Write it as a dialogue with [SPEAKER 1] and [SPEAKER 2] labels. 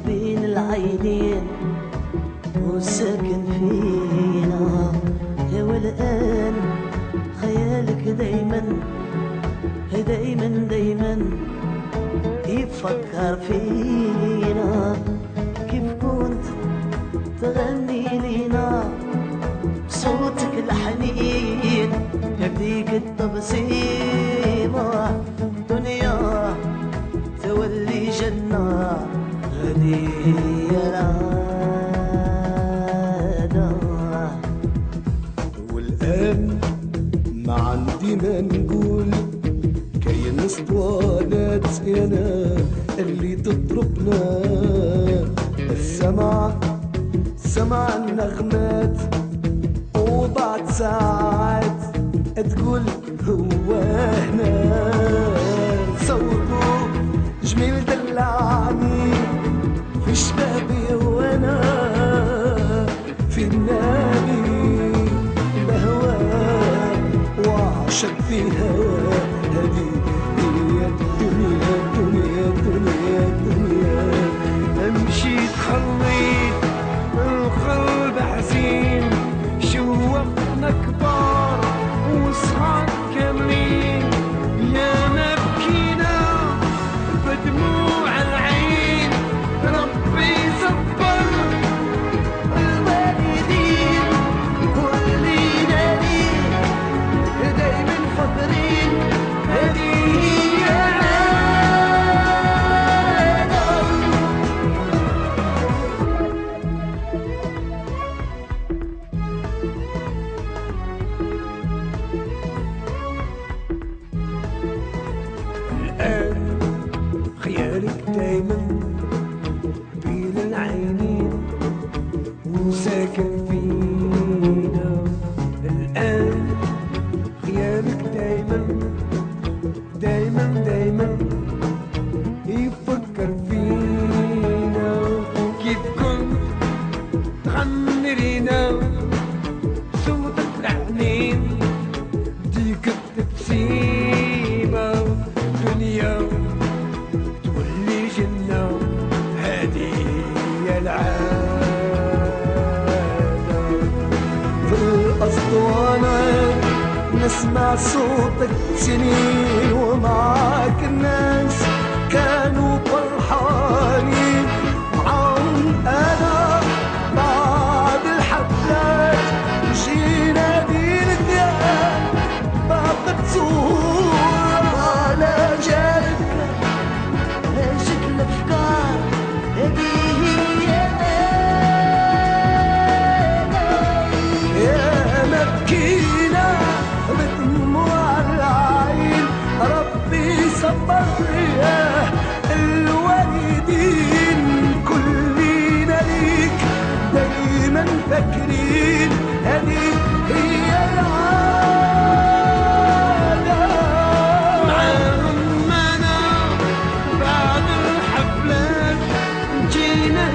[SPEAKER 1] بين العينين وساكن فينا. والآن خيالك دايما دايما دايما يفكر فينا. كيف كنت تغني لينا بصوتك الحنين يبديك التبسيمة، دنيا تولي جنة هذه هي العادة.
[SPEAKER 2] والآن ما عندي ما نقول، كاين اسطوانات يانا اللي تضربنا. سمع النغمات وبعد ساعات تقول هو هنا. صوته جميل دلعني في شبابي وانا في النادي بهواه وعشق في هواه. هذه هي الدنيا الدنيا الدنيا الدنيا.
[SPEAKER 3] امشي تخليت القلب حزين، شوقنا كبار وصغار كاملين. يا ما بكينا بدموع العين، ربي صبر
[SPEAKER 1] الوالدين ولينا ليه دايما فاكرين هذه هي العادة.
[SPEAKER 3] الآن خيالك دايما بين العينين وساكن فينا. الآن خيالك دايما دايما دايما يفكر فينا. كيف كنت تغني لينا صوتك الحنين ديك التبسيمة، دنيا تولي جنة هذه هي العادة.
[SPEAKER 2] في الأسطوانات نسمع صوتك سنين، ومعاك الناس كانوا فرحانين. معاهم أنا بعد الحفلات جينا دينك باقي تصور على جالك.
[SPEAKER 1] هاجت الأفكار هذه هي
[SPEAKER 2] يا ما بكينا بدموع العين، ربي صبر يا الوالدين. كلنا ليك دايما فاكرين هذه هي العادة.
[SPEAKER 3] معاهم أنا بعد الحفلات جينا